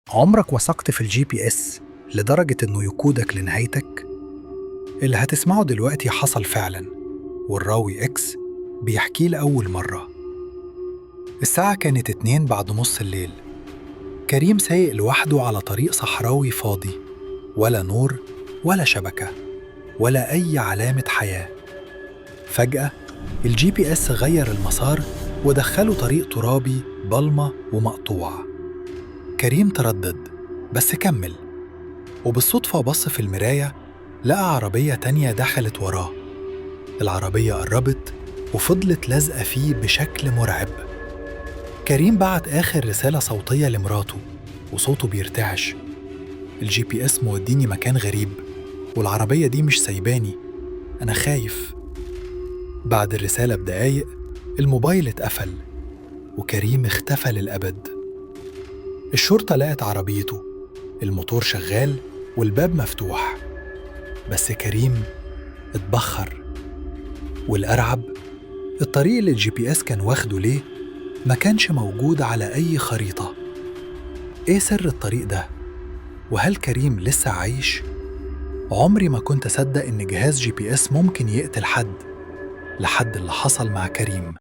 عمرك وثقت في الجي بي اس لدرجة إنه يقودك لنهايتك؟ اللي هتسمعه دلوقتي حصل فعلا، والراوي إكس بيحكيه لأول مرة. الساعة كانت 2 بعد نص الليل. كريم سايق لوحده على طريق صحراوي فاضي، ولا نور ولا شبكة ولا أي علامة حياة. فجأة الجي بي اس غير المسار ودخله طريق ترابي ضلمة ومقطوع. كريم تردد بس كمل، وبالصدفة بص في المراية لقى عربية تانية دخلت وراه. العربية قربت وفضلت لازقة فيه بشكل مرعب. كريم بعت آخر رسالة صوتية لمراته وصوته بيرتعش: الجي بي اس موديني مكان غريب، والعربية دي مش سايباني، أنا خايف. بعد الرسالة بدقايق الموبايل اتقفل وكريم اختفى للأبد. الشرطة لقت عربيته، الموتور شغال والباب مفتوح، بس كريم اتبخر. والأرعب، الطريق اللي الجي بي اس كان واخده ليه ما كانش موجود على أي خريطة. إيه سر الطريق ده؟ وهل كريم لسه عايش؟ عمري ما كنت أصدق إن جهاز جي بي اس ممكن يقتل حد، لحد اللي حصل مع كريم.